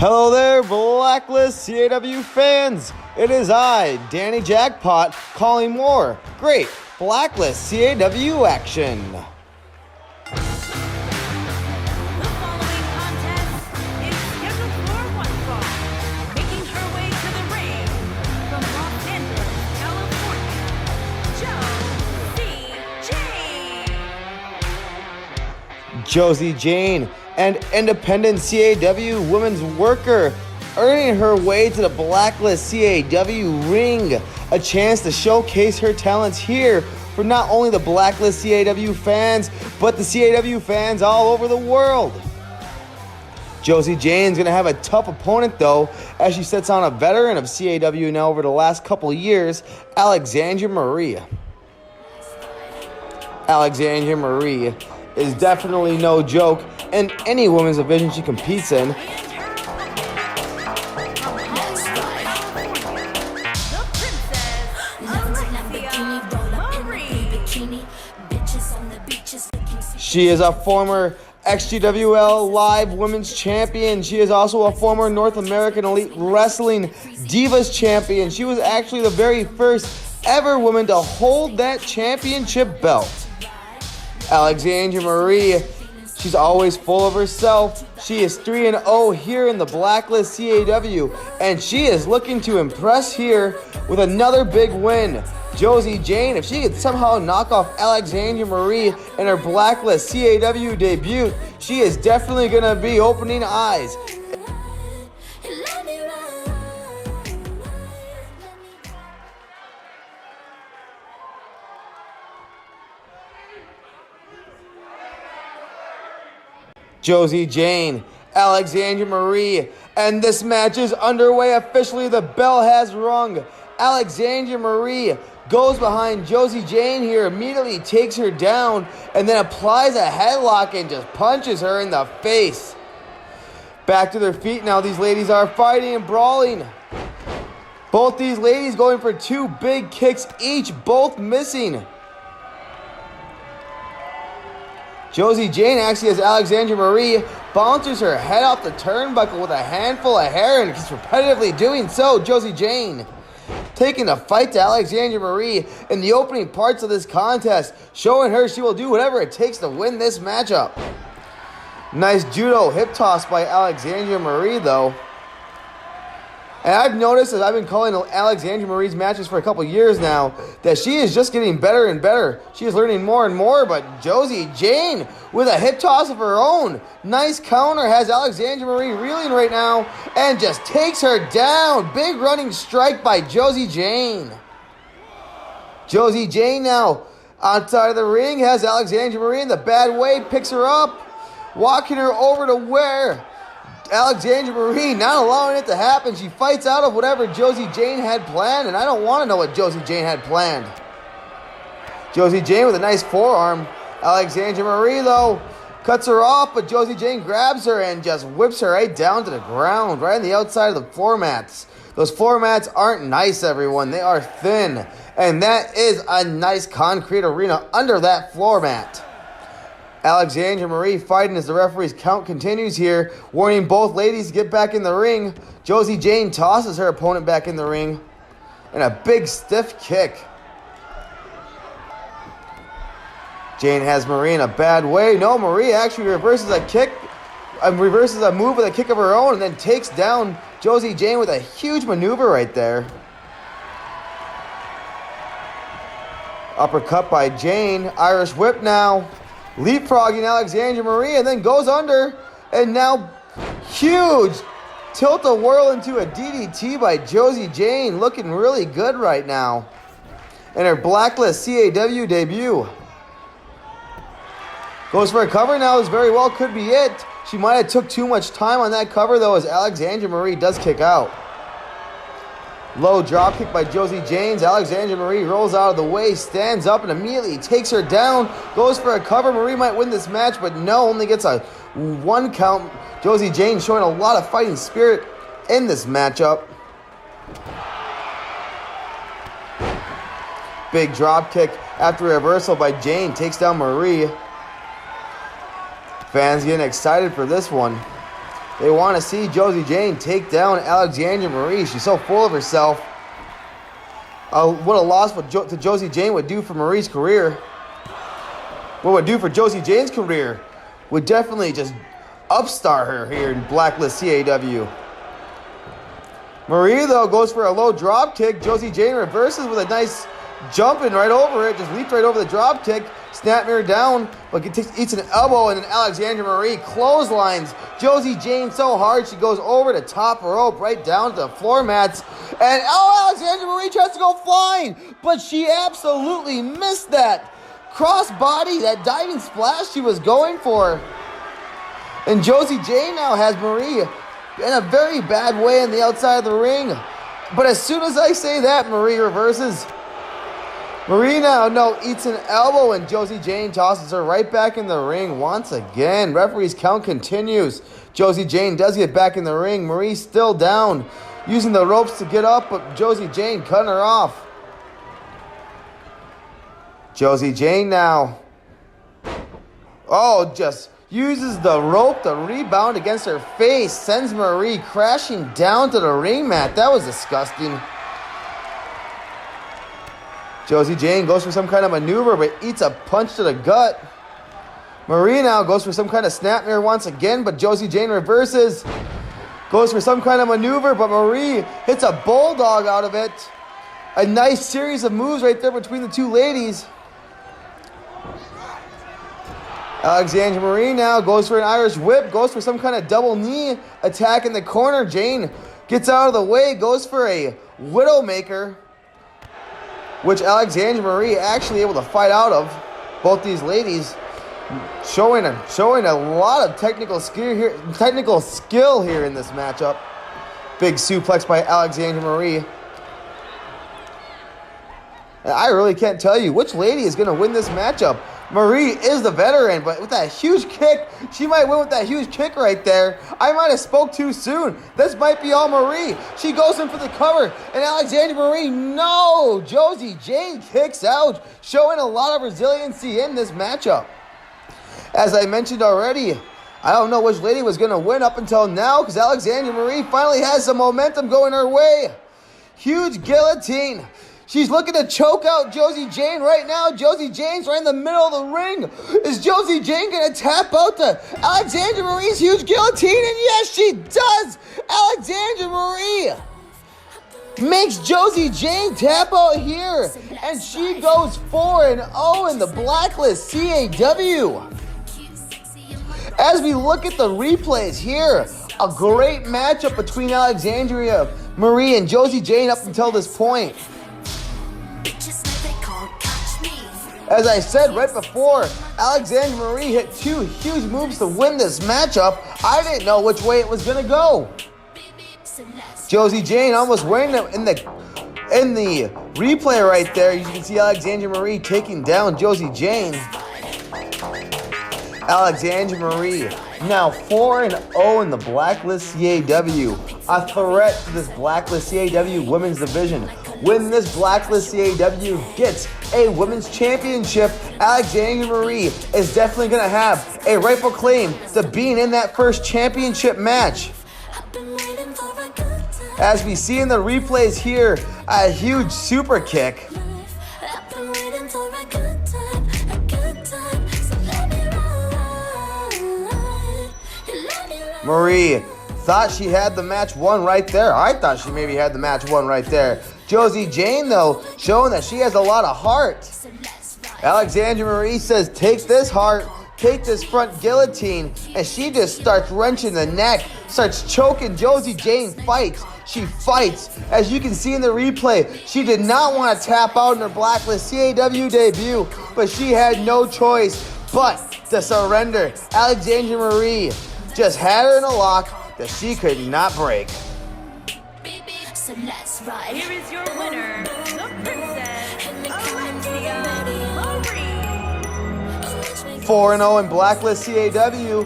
Hello there, Blacklist CAW fans. It is I, Danny Jackpot, calling more great Blacklist CAW action. The following contest is scheduled for one fall. Making her way to the ring from Los Angeles, California, Josie Jane. Josie Jane, an independent CAW women's worker, earning her way to the Blacklist CAW ring. A chance to showcase her talents here for not only the Blacklist CAW fans, but the CAW fans all over the world. Josie Jane's going to have a tough opponent, though, as she sits on a veteran of CAW now over the last couple of years, Alexandra Marie. Alexandra Marie is definitely no joke in any women's division she competes in. She is a former XGWL Live Women's Champion. She is also a former North American Elite Wrestling Divas Champion. She was actually the very first ever woman to hold that championship belt. Alexandra Marie, she's always full of herself. She is 3-0 here in the Blacklist CAW, and she is looking to impress here with another big win. Josie Jane, if she could somehow knock off Alexandra Marie in her Blacklist CAW debut, she is definitely going to be opening eyes. Josie Jane, Alexandra Marie, and this match is underway officially. The bell has rung. Alexandra Marie goes behind Josie Jane here, immediately takes her down, and then applies a headlock and just punches her in the face. Back to their feet now, these ladies are fighting and brawling. Both these ladies going for two big kicks each, both missing. Josie Jane actually, as Alexandra Marie bounces her head off the turnbuckle with a handful of hair and keeps repetitively doing so. Josie Jane taking the fight to Alexandra Marie in the opening parts of this contest, showing her she will do whatever it takes to win this matchup. Nice judo hip toss by Alexandra Marie, though. And I've noticed, as I've been calling Alexandra Marie's matches for a couple years now, that she is just getting better and better. She is learning more and more, but Josie Jane with a hip toss of her own. Nice counter, has Alexandra Marie reeling right now, and just takes her down. Big running strike by Josie Jane. Josie Jane now outside of the ring, has Alexandra Marie in the bad way, picks her up, walking her over to where Alexandra Marie not allowing it to happen. She fights out of whatever Josie Jane had planned, and I don't want to know what Josie Jane had planned. Josie Jane with a nice forearm. Alexandra Marie, though, cuts her off, but Josie Jane grabs her and just whips her right down to the ground, right on the outside of the floor mats. Those floor mats aren't nice, everyone. They are thin, and that is a nice concrete arena under that floor mat. Alexandra Marie fighting as the referee's count continues here, warning both ladies to get back in the ring. Josie Jane tosses her opponent back in the ring, and a big stiff kick. Jane has Marie in a bad way. No, Marie actually reverses a kick, reverses a move with a kick of her own, and then takes down Josie Jane with a huge maneuver right there. Uppercut by Jane, Irish whip now. Leapfrogging Alexandra Marie, and then goes under, and now huge tilt-a-whirl into a DDT by Josie Jane, looking really good right now in her Blacklist CAW debut. Goes for a cover now, this very well could be it. She might have took too much time on that cover, though, as Alexandra Marie does kick out. Low drop kick by Josie Jane. Alexandra Marie rolls out of the way, stands up, and immediately takes her down. Goes for a cover. Marie might win this match, but no, only gets a 1 count. Josie Jane showing a lot of fighting spirit in this matchup. Big drop kick after reversal by Jane. Takes down Marie. Fans getting excited for this one. They want to see Josie Jane take down Alexandra Marie. She's so full of herself. What a loss to Josie Jane would do for Marie's career. What would do for Josie Jane's career would definitely just upstar her here in Blacklist CAW. Marie, though, goes for a low drop kick. Josie Jane reverses with a nice jumping right over it. Just leaped right over the drop kick. Snapping her down, but eats an elbow, and then Alexandra Marie clotheslines Josie Jane so hard she goes over the top rope, right down to the floor mats. And Alexandra Marie tries to go flying, but she absolutely missed that crossbody, that diving splash she was going for. And Josie Jane now has Marie in a very bad way on the outside of the ring. But as soon as I say that, Marie reverses. Marie now eats an elbow, and Josie Jane tosses her right back in the ring once again. Referee's count continues. Josie Jane does get back in the ring. Marie's still down, using the ropes to get up, but Josie Jane cutting her off. Josie Jane now. Just uses the rope to rebound against her face. Sends Marie crashing down to the ring mat. That was disgusting. Josie Jane goes for some kind of maneuver, but eats a punch to the gut. Marie now goes for some kind of snapmare once again, but Josie Jane reverses. Goes for some kind of maneuver, but Marie hits a bulldog out of it. A nice series of moves right there between the two ladies. Alexandra Marie now goes for an Irish whip, goes for some kind of double knee attack in the corner. Jane gets out of the way, goes for a Widowmaker, which Alexandra Marie actually able to fight out of. Both these ladies showing a lot of technical skill here in this matchup. Big suplex by Alexandra Marie. And I really can't tell you which lady is going to win this matchup. Marie is the veteran, but with that huge kick, she might win with that huge kick right there. I might have spoke too soon. This might be all Marie. She goes in for the cover, and Alexandra Marie, no! Josie Jane kicks out, showing a lot of resiliency in this matchup. As I mentioned already, I don't know which lady was going to win up until now, because Alexandra Marie finally has some momentum going her way. Huge guillotine. She's looking to choke out Josie Jane right now. Josie Jane's right in the middle of the ring. Is Josie Jane going to tap out to Alexandra Marie's huge guillotine? And yes, she does. Alexandra Marie makes Josie Jane tap out here. And she goes 4-0 in the Blacklist CAW. As we look at the replays here, a great matchup between Alexandra Marie and Josie Jane up until this point. As I said right before, Alexandra Marie hit two huge moves to win this matchup. I didn't know which way it was going to go. Josie Jane almost winning it in the replay right there. You can see Alexandra Marie taking down Josie Jane. Alexandra Marie now 4-0 in the Blacklist CAW. A threat to this Blacklist CAW women's division. When this Blacklist CAW gets a women's championship, Alexandra Marie is definitely going to have a rightful claim to being in that first championship match. As we see in the replays here, a huge super kick. Marie thought she had the match won right there. I thought she maybe had the match won right there. Josie Jane, though, showing that she has a lot of heart. Alexandra Marie says, take this heart, take this front guillotine, and she just starts wrenching the neck, starts choking. Josie Jane fights. She fights. As you can see in the replay, she did not want to tap out in her Blacklist CAW debut, but she had no choice but to surrender. Alexandra Marie just had her in a lock that she could not break. So let's ride. Here is your winner, the Princess, Alexandra Marie. 4-0 in Blacklist CAW.